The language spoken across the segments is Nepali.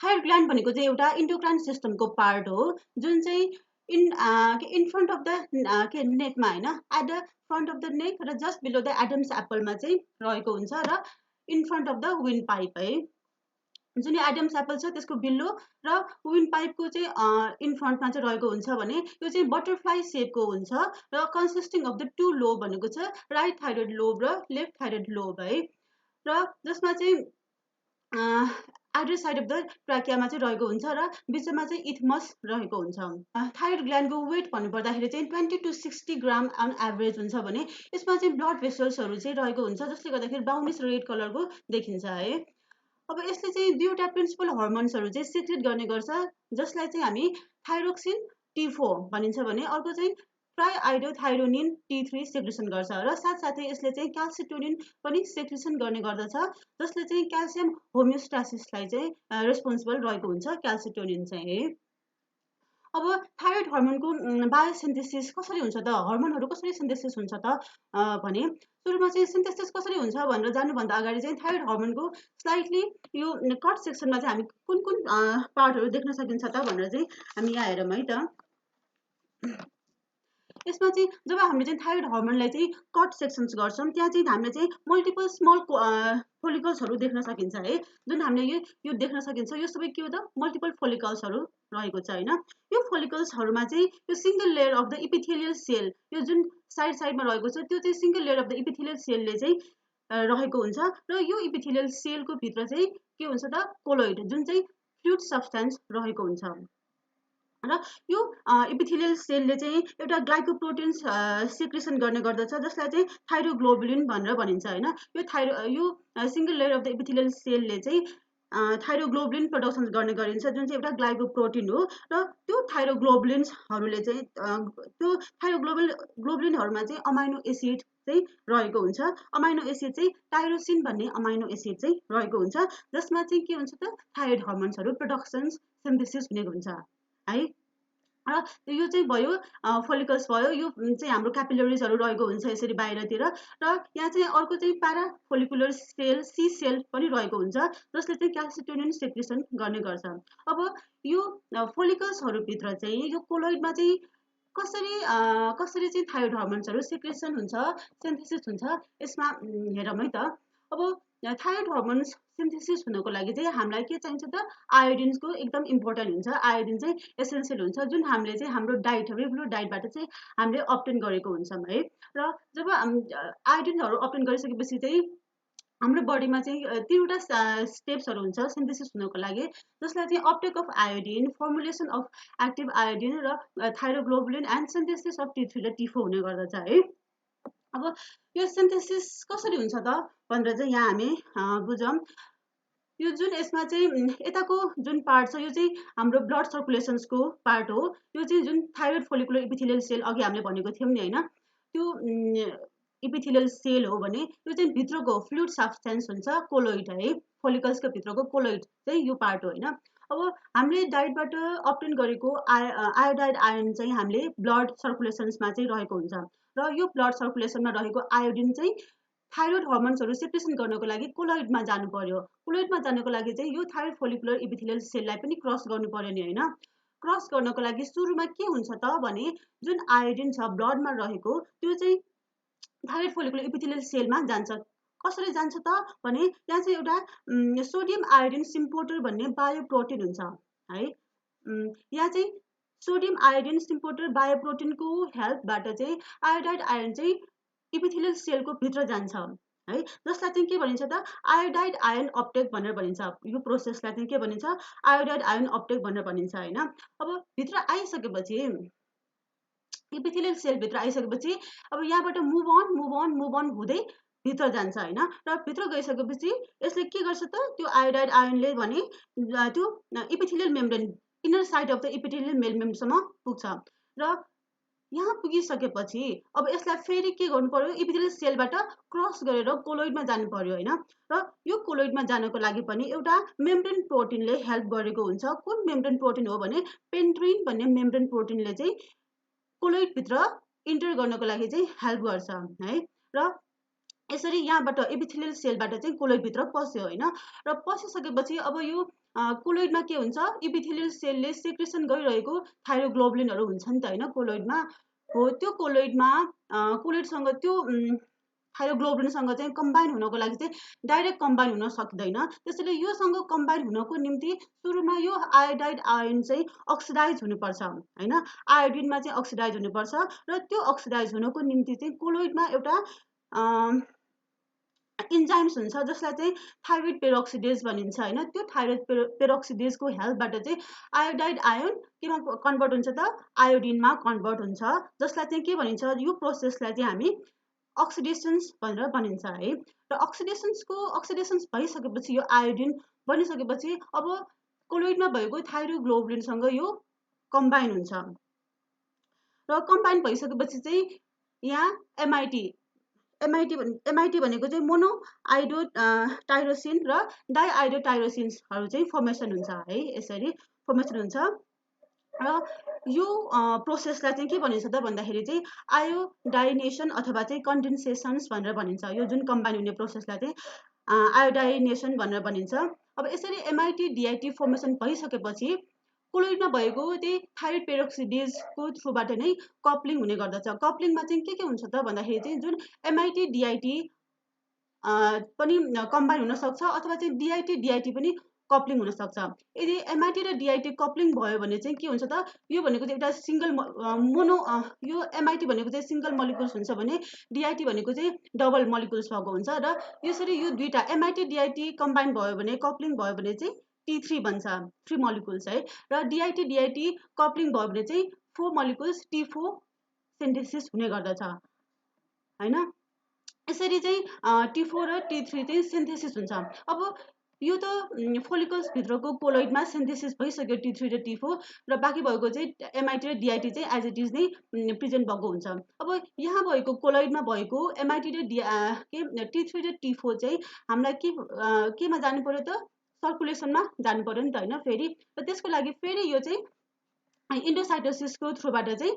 थाइरोइड ग्ल्यान्ड भनेको चाहिँ एउटा इन्डोक्राइन सिस्टमको पार्ट हो जुन चाहिँ इन फ्रन्ट अफ द के नेकमा होइन at the front of the neck र जस्ट बिलो द एडम्स एप्पलमा चाहिँ रहेको हुन्छ र in front of the windpipe है जुन एडम्स एप्पल छ त्यसको बिल्लो र विन्ड पाइपको चाहिँ इन फ्रन्टमा चाहिँ रहेको हुन्छ भने यो चाहिँ बटरफ्लाई सेपको हुन्छ र consisting of the two lobe भनेको छ राइट थाइरोइड लोब र लेफ्ट थाइरोइड लोब है र जसमा चाहिँ आइडर साइड अफ द ट्र्याकियामा चाहिँ रहेको हुन्छ र बिचमा चाहिँ इथमस रहेको हुन्छ थाइरोइड ग्ल्यान्डको वेट भन्नुपर्दाखेरि चाहिँ 20 to 60 ग्राम अन एभरेज हुन्छ भने यसमा चाहिँ ब्लड भेसल्सहरू चाहिँ रहेको हुन्छ जसले गर्दाखेरि ब्राउनिस रेड कलरको देखिन्छ है अब यसले चाहिँ दुईवटा प्रिन्सिपल हर्मोन्सहरू चाहिँ सिक्रेट गर्ने गर्छ जसलाई चाहिँ हामी थाइरोक्सिन T4 भनिन्छ भने अर्को चाहिँ ट्राइआइडोथाइरोनिन T3 सेक्रेसन गर्छ र साथसाथै यसले चाहिँ क्याल्सिटोनिन पनि सेक्रेसन गर्ने गर्दछ जसले चाहिँ क्याल्सियम होमियोस्टासिसलाई चाहिँ रेस्पोन्सिबल रहेको हुन्छ क्याल्सिटोनिन चाहिँ है अब थाइरोइड हर्मोनको बायोसिन्थेसिस कसरी हुन्छ त हर्मोनहरू कसरी सिन्थेसिस हुन्छ त भने सुरुमा चाहिँ सिन्थेसिस कसरी हुन्छ भनेर जानुभन्दा अगाडि चाहिँ थाइरोइड हर्मोनको स्लाइटली यो कट सेक्सनमा चाहिँ हामी कुन कुन पार्टहरू देख्न सकिन्छ त भनेर चाहिँ हामी यहाँ हेरौँ है त यसमा चाहिँ जब हामीले चाहिँ थाइरोइड हर्मोनलाई चाहिँ कट सेक्सन्स गर्छौँ त्यहाँ चाहिँ हामीले चाहिँ मल्टिपल स्मल फोलिकल्सहरू देख्न सकिन्छ है जुन हामीले यो देख्न सकिन्छ यो सबै के हो त मल्टिपल फोलिकल्सहरू रहेको छ होइन यो फोलिकल्सहरूमा चाहिँ यो single layer of the epithelial cell यो जुन साइडमा रहेको छ त्यो चाहिँ single layer of the epithelial सेलले चाहिँ रहेको हुन्छ र यो इपिथेलियल सेलको भित्र चाहिँ के हुन्छ त कोलोइड जुन चाहिँ फ्लुइड सब्सटेन्स रहेको हुन्छ र यो इपिथेलियल सेलले चाहिँ एउटा ग्लाइकोप्रोटिन्स सिक्रेसन गर्ने गर्दछ जसलाई चाहिँ थाइरोग्लोबुलिन भनेर भनिन्छ होइन यो single layer of the epithelial सेलले चाहिँ थाइरोग्लोबुलिन प्रडक्सन गर्ने गरिन्छ जुन चाहिँ एउटा ग्लाइकोप्रोटिन हो र त्यो थाइरोग्लोबुलिन्सहरूले चाहिँ त्यो ग्लोबुलिनहरूमा चाहिँ अमाइनो एसिड चाहिँ रहेको हुन्छ अमाइनो एसिड चाहिँ टाइरोसिन भन्ने अमाइनो एसिड चाहिँ रहेको हुन्छ जसमा चाहिँ के हुन्छ त थाइरोइड हर्मोन्सहरू प्रडक्सन सिन्थेसिस हुने हुन्छ है र यो चाहिँ भयो फोलिकल्स भयो यो चाहिँ हाम्रो क्यापिलरिजहरू रहेको हुन्छ यसरी बाहिरतिर र यहाँ चाहिँ अर्को चाहिँ parafollicular cell C cell पनि रहेको हुन्छ जसले चाहिँ क्याल्सिटोनिन सेक्रेसन गर्ने गर्छ अब यो फोलिकल्सहरूभित्र चाहिँ यो कोलोइडमा चाहिँ कसरी चाहिँ थाइरोइड हर्मोन्सहरू सेक्रेसन हुन्छ सिन्थेसिस हुन्छ यसमा हेरौँ है त अब थाइरोइड हर्मोन्स सिन्थेसिस हुनको लागि चाहिँ हामीलाई के चाहिन्छ त आयोडिनको एकदम इम्पोर्टेन्ट हुन्छ आयोडिन चाहिँ एसेन्सियल हुन्छ जुन हामीले चाहिँ हाम्रो डाइट रेगुलर डाइटबाट चाहिँ हामीले अप्टेन गरेको हुन्छौँ है र जब आयोडिनहरू अप्टेन गरिसकेपछि चाहिँ हाम्रो बडीमा चाहिँ तीनवटा स्टेप्सहरू हुन्छ सिन्थेसिस हुनको लागि जसलाई चाहिँ Uptake of iodine formulation of active iodine र थाइरोग्लोबुलिन एन्ड सिन्थेसिस अफ T3 र T4 हुने गर्दछ है अब यो सिन्थेसिस कसरी हुन्छ त भनेर चाहिँ यहाँ हामी बुझौँ यो जुन यसमा चाहिँ यताको जुन पार्ट छ यो चाहिँ हाम्रो ब्लड सर्कुलेसन्सको पार्ट हो यो चाहिँ जुन थाइरोइड फोलिकुलर इपिथेलियल सेल अघि हामीले भनेको थियौँ नि होइन त्यो इपिथेलियल सेल हो भने यो चाहिँ भित्रको फ्लुइड सब्सटेन्स हुन्छ कोलोइड है फोलिकल्सको भित्रको कोलोइड चाहिँ यो पार्ट हो होइन अब हामीले डाइटबाट अप्टेन गरेको आयोडाइड आयन चाहिँ हामीले ब्लड सर्कुलेसन्समा चाहिँ रहेको हुन्छ र यो ब्लड सर्कुलेसनमा रहेको आयोडिन चाहिँ थाइरोइड हर्मोन्सहरू सेक्रेसन गर्नको लागि कोलोइडमा जानु पर्यो कोलोइडमा जानको लागि चाहिँ यो थाइरोइड फोलिकुलर इपिथेलियल सेललाई पनि क्रस गर्नु पर्यो नि होइन क्रस गर्नको लागि सुरुमा के हुन्छ त भने जुन आयोडिन छ ब्लडमा रहेको त्यो चाहिँ थाइरोइड फोलिकुलर इपिथेलियल सेलमा जान्छ कसरी जान्छ त भने यहाँ चाहिँ एउटा सोडियम आयोडिन सिम्पोर्टर भन्ने बायोप्रोटिन हुन्छ है यहाँ चाहिँ सोडियम आयोडिन सिम्पोर्टर बायोप्रोटिनको हेल्पबाट चाहिँ आयोडाइड आयन चाहिँ इपिथेलियल सेलको भित्र जान्छ है जसलाई चाहिँ के भनिन्छ त आयोडाइड आयन अपटेक भनेर भनिन्छ यो प्रोसेसलाई चाहिँ के भनिन्छ आयोडाइड आयन अपटेक भनेर भनिन्छ होइन अब भित्र आइसकेपछि इपिथेलियल सेलभित्र आइसकेपछि अब यहाँबाट मुभ अन हुँदै भित्र जान्छ होइन र भित्र गइसकेपछि यसले के गर्छ त त्यो आयोडाइड आयनले भने त्यो epithelial membrane inner side of the epithelial मेम्ब्रेनसम्म पुग्छ र यहाँ पुगिसकेपछि अब यसलाई फेरि के गर्नु पर्यो इपिथेलियल सेलबाट क्रस गरेर कोलोइडमा जानु पर्यो होइन र यो कोलोइडमा जानको लागि पनि एउटा मेम्ब्रेन प्रोटिनले हेल्प गरेको हुन्छ कुन मेम्ब्रेन प्रोटिन हो भने पेन्ट्रिन भन्ने मेम्ब्रेन प्रोटिनले चाहिँ कोलोइडभित्र इन्टर गर्नको लागि चाहिँ हेल्प गर्छ है र यसरी यहाँबाट इपिथेलियल सेलबाट चाहिँ कोलोइडभित्र पस्यो होइन र पसिसकेपछि अब यो कोलोइडमा के हुन्छ, इपिथेलियल सेलले सेक्रेसन गरिरहेको थाइरोग्लोबुलिनहरू हुन्छ नि त होइन कोलोइडमा। हो त्यो कोलोइडमा कोलोइडसँग त्यो थाइरोग्लोबुलिनसँग चाहिँ कम्बाइन हुनको लागि चाहिँ डाइरेक्ट कम्बाइन हुन सक्दैन। त्यसैले योसँग कम्बाइन हुनको निम्ति सुरुमा यो आयोडाइड आयन चाहिँ अक्सिडाइज हुनुपर्छ होइन। आयोडिनमा चाहिँ अक्सिडाइज हुनुपर्छ र त्यो अक्सिडाइज हुनको निम्ति चाहिँ कोलोइडमा एउटा इन्जाइम्स हुन्छ जसलाई चाहिँ थाइरोइड पेरोक्सिडेज भनिन्छ होइन। त्यो थाइरोइड पेरोक्सिडेजको हेल्पबाट चाहिँ आयोडाइड आयोन केमा कन्भर्ट हुन्छ त, आयोडिनमा कन्भर्ट हुन्छ, जसलाई चाहिँ के भनिन्छ, यो प्रोसेसलाई चाहिँ हामी अक्सिडेसन्स भनेर भनिन्छ है। र अक्सिडेसन्स भइसकेपछि यो आयोडिन बनिसकेपछि अब कोलोइडमा भएको थाइरोग्लोबुलिनसँग यो कम्बाइन हुन्छ र कम्बाइन भइसकेपछि चाहिँ यहाँ एमआइटी भनेको चाहिँ मोनो आइडो टाइरोसिन र डाइआइडोटाइरोसिन्सहरू चाहिँ फर्मेसन हुन्छ है। यसरी फर्मेसन हुन्छ र यो प्रोसेसलाई चाहिँ के भनिन्छ त भन्दाखेरि चाहिँ आयोडाइनेसन अथवा चाहिँ कन्डेन्सेसन्स भनेर भनिन्छ। यो जुन कम्बाइन हुने प्रोसेसलाई चाहिँ आयोडाइनेसन भनेर भनिन्छ। अब यसरी एमआइटी डिआइटी फर्मेसन भइसकेपछि कोलोइडमा भएको त्यही थाइरोइड पेरोक्सिडेजको थ्रुबाट नै कप्लिङ हुने गर्दछ। कप्लिङमा चाहिँ के हुन्छ त भन्दाखेरि चाहिँ जुन एमआइटी डिआइटी पनि कम्बाइन हुनसक्छ अथवा चाहिँ डिआइटी पनि कप्लिङ हुनसक्छ। यदि एमआइटी र डिआइटी कप्लिङ भयो भने चाहिँ के हुन्छ त, यो भनेको चाहिँ एउटा सिङ्गल यो एमआइटी भनेको चाहिँ सिङ्गल मलिकुल्स हुन्छ भने डिआइटी भनेको चाहिँ डबल मलिकुल्स भएको हुन्छ र यसरी यो दुईवटा एमआइटी डिआइटी कम्बाइन भयो भने कप्लिङ भयो भने चाहिँ T3 बन्छ, 3 मलिकुल्स है। र डिआइटी कप्लिङ भयो भने चाहिँ 4 मलिकुल्स T4 सिन्थेसिस हुने गर्दछ होइन। यसरी चाहिँ T4 र T3 चाहिँ सिन्थेसिस हुन्छ। अब यो त फोलिकल्सभित्रको कोलोइडमा सिन्थेसिस भइसक्यो T3 र T4 र बाँकी भएको चाहिँ एमआइटी र डिआइटी चाहिँ एज इट इज नै प्रेजेन्ट भएको हुन्छ। अब यहाँ भएको कोलोइडमा भएको एमआइटी र T3 र T4 चाहिँ हामीलाई केमा जानु पर्यो त, सर्कुलेसनमा जानु पर्यो नि त होइन फेरि। र त्यसको लागि फेरि यो चाहिँ इन्डोसाइटोसिसको थ्रुबाट चाहिँ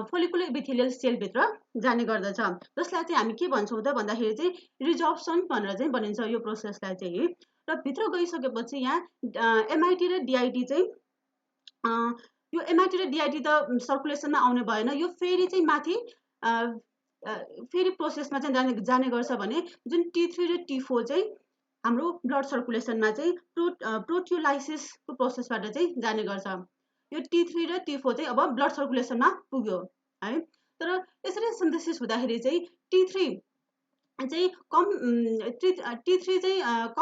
फोलिकुलर इपिथेलियल सेलभित्र जाने गर्दछ, जसलाई चाहिँ हामी के भन्छौँ त भन्दाखेरि चाहिँ रिजर्प्सन भनेर चाहिँ भनिन्छ यो प्रोसेसलाई चाहिँ। र भित्र गइसकेपछि यहाँ एमआइटी र डिआइटी चाहिँ यो एमआइटी र डिआइटी त सर्कुलेसनमा आउने भएन, यो फेरि चाहिँ माथि फेरि प्रोसेसमा चाहिँ जाने गर्छ भने जुन T3 र T4 चाहिँ हाम्रो ब्लड सर्कुलेसनमा चाहिँ प्रोटियोलाइसिसको प्रोसेसबाट चाहिँ जाने गर्छ। यो T3 र T4 चाहिँ अब ब्लड सर्कुलेसनमा पुग्यो है। तर यसरी सिन्थेसिस हुँदाखेरि चाहिँ T3 चाहिँ कम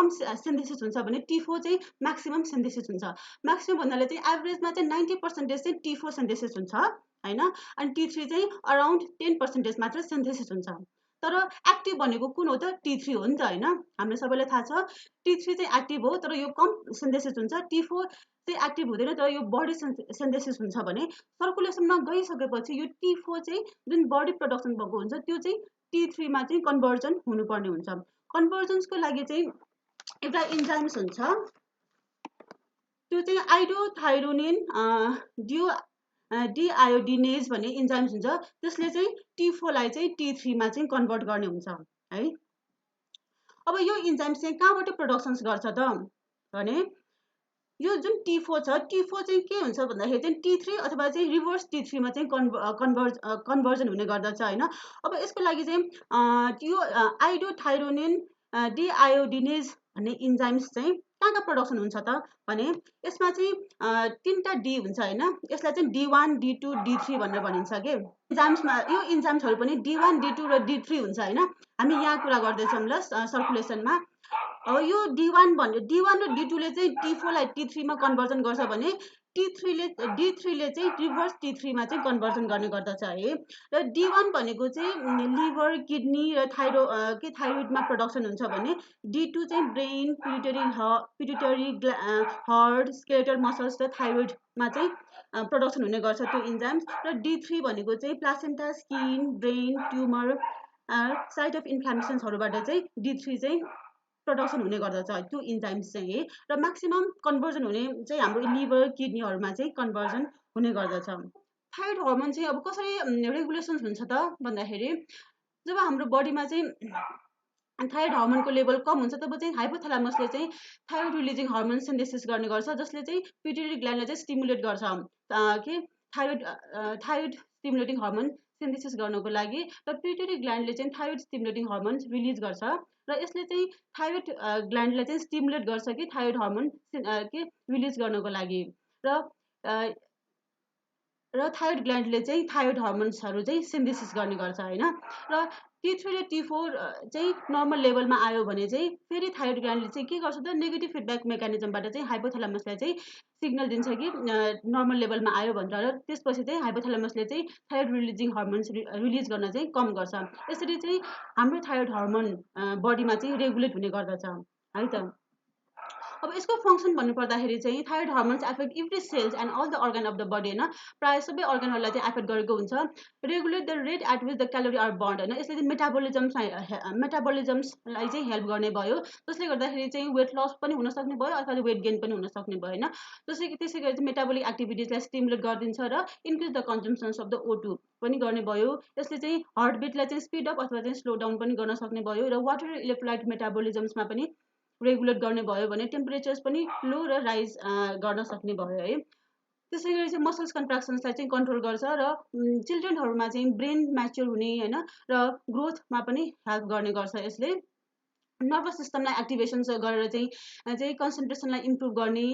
सिन्थेसिस हुन्छ भने T4 चाहिँ म्याक्सिमम सिन्थेसिस हुन्छ। म्याक्सिमम भन्नाले चाहिँ एभरेजमा चाहिँ 90% चाहिँ T4 सिन्थेसिस हुन्छ होइन, अनि T3 चाहिँ अराउन्ड 10% मात्र सिन्थेसिस हुन्छ। तर एक्टिभ भनेको कुन हो त, T3 हो नि त होइन। हामीले सबैलाई थाहा छ T3 चाहिँ एक्टिभ हो, तर यो कम सिन्थेसिस हुन्छ। T4 चाहिँ एक्टिभ हुँदैन, तर यो बडी सिन्थेसिस हुन्छ भने सर्कुलेसनमा गइसकेपछि यो T4 चाहिँ जुन बडी प्रडक्सन भएको हुन्छ त्यो चाहिँ T3 मा चाहिँ कन्भर्जन हुनुपर्ने हुन्छ। कन्भर्जन्सको लागि चाहिँ एउटा इन्जाइम्स हुन्छ, त्यो चाहिँ आइडोथाइरोनिन डिआयोडिनेज भन्ने इन्जाइम्स हुन्छ, त्यसले चाहिँ T4 लाई चाहिँ T3 मा चाहिँ कन्भर्ट गर्ने हुन्छ है। अब यो इन्जाइम्स चाहिँ कहाँबाट प्रोडक्सन्स गर्छ त भने यो जुन T4 छ, T4 चाहिँ के हुन्छ भन्दाखेरि चाहिँ T3 अथवा चाहिँ रिभर्स T3 मा चाहिँ कन्भर्जन हुने गर्दछ होइन। अब यसको लागि चाहिँ यो आइडोथाइरोनिन डिआयोडिनेज भन्ने इन्जाइम्स चाहिँ कहाँ प्रोडक्सन हुन्छ त भने यसमा चाहिँ 3टा डी हुन्छ होइन। यसलाई चाहिँ D1, D2, D3 भनेर भनिन्छ के। इन्जाइम्समा यो इन्जाइम्सहरू पनि D1, D2 र D3 हुन्छ होइन। हामी यहाँ कुरा गर्दैछौँ ल सर्कुलेसनमा। अब यो D1 र D2 ले चाहिँ T4 लाई T3 मा कन्भर्जन गर्छ भने D3 ले चाहिँ रिभर्स T3 मा चाहिँ कन्भर्जन गर्ने गर्दछ है। र D1 भनेको चाहिँ लिभर, किडनी र थाइरोइडमा प्रोडक्सन हुन्छ भने D2 चाहिँ brain, pituitary heart, skeletal muscles र थाइरोइडमा चाहिँ प्रोडक्सन हुने गर्छ त्यो इन्जाइम्स। र D3 भनेको चाहिँ placenta, skin, brain, tumour, site of इन्फ्लामेसन्सहरूबाट चाहिँ D3 चाहिँ प्रोडक्सन हुने गर्दछ त्यो इन्जाइम्स चाहिँ। र म्याक्सिमम कन्भर्जन हुने चाहिँ हाम्रो लिभर, किडनीहरूमा चाहिँ कन्भर्जन हुने गर्दछ। थाइरोइड हर्मोन चाहिँ अब कसरी रेगुलेसन हुन्छ त भन्दाखेरि जब हाम्रो बडीमा चाहिँ थाइरोइड हर्मोनको लेभल कम हुन्छ तब चाहिँ हाइपोथालामसले चाहिँ थाइरोइड रिलिजिङ हर्मोन सिन्थेसिस गर्ने गर्छ, जसले चाहिँ पिट्युटरी ग्ल्यान्डलाई चाहिँ स्टिमुलेट गर्छ के थाइरोइड स्टिमुलेटिङ हर्मोन सिन्थेसिस गर्नको लागि, र पिट्युटरी ग्ल्यान्डले चाहिँ थाइरोइड स्टिमुलेटिङ हर्मोन रिलिज गर्छ, र यसले चाहिँ थाइरोइड ग्ल्यान्डलाई चाहिँ स्टिमुलेट गर्छ कि थाइरोइड हर्मोन रिलिज गर्नको लागि, र थाइरोइड ग्ल्यान्डले चाहिँ थाइरोइड हर्मोन्सहरू चाहिँ सिन्थेसिस गर्ने गर्छ होइन। र T3 र T4 चाहिँ नर्मल लेभलमा आयो भने चाहिँ फेरि थाइरोइड ग्ल्यान्डले चाहिँ के गर्छ त, नेगेटिभ फिडब्याक मेकानिजमबाट चाहिँ हाइपोथालामसलाई चाहिँ सिग्नल दिन्छ कि नर्मल लेभलमा आयो भनेर, र त्यसपछि चाहिँ हाइपोथालामसले चाहिँ थाइरोइड रिलिजिङ हर्मोन्स रिलिज गर्न चाहिँ कम गर्छ। यसरी चाहिँ हाम्रो थाइरोइड हर्मोन बडीमा चाहिँ रेगुलेट हुने गर्दछ है त। अब यसको फङ्सन भन्नुपर्दाखेरि चाहिँ thyroid hormones affect every cells and all the organ of the body होइन, प्रायः सबै अर्गनहरूलाई चाहिँ एफेक्ट गरेको हुन्छ। Regulate the rate at which the calorie are burn होइन, यसले चाहिँ मेटाबोलिजम्सलाई चाहिँ हेल्प गर्ने भयो, जसले गर्दाखेरि चाहिँ वेट लस पनि हुनसक्ने भयो अथवा वेट गेन पनि हुनसक्ने भयो होइन। त्यसै गरी चाहिँ मेटाबोलिक एक्टिभिटिजलाई स्टिमुलेट गरिदिन्छ र increase the consumptions of the O2 पनि गर्ने भयो। यसले चाहिँ हार्टबिटलाई चाहिँ स्पिड अप अथवा चाहिँ स्लो डाउन पनि गर्न सक्ने भयो, र वाटर इलेक्ट्रोलाइट मेटाबोलिजम्समा पनि रेगुलेट गर्ने भयो भने टेम्परेचर्स पनि लो र राइज गर्न सक्ने भयो है। त्यसै गरी चाहिँ मसल्स कन्ट्राक्सन्सलाई चाहिँ कन्ट्रोल गर्छ, र चिल्ड्रेनहरूमा चाहिँ ब्रेन म्याच्योर हुने होइन र ग्रोथमा पनि हेल्प गर्ने गर्छ यसले। नर्भस सिस्टमलाई एक्टिभेसन गरेर चाहिँ कन्सन्ट्रेसनलाई इम्प्रुभ गर्ने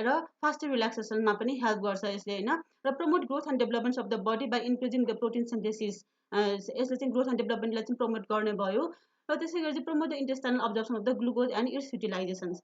र फास्टर रिल्याक्सेसनमा पनि हेल्प गर्छ यसले होइन। र promote growth and development of the body by increasing the protein synthesis, यसले चाहिँ ग्रोथ एन्ड डेभलपमेन्टलाई चाहिँ प्रमोट गर्ने भयो, र त्यसै गरी चाहिँ promote the intestinal absorption of the glucose and its युटिलाइजेसन्स।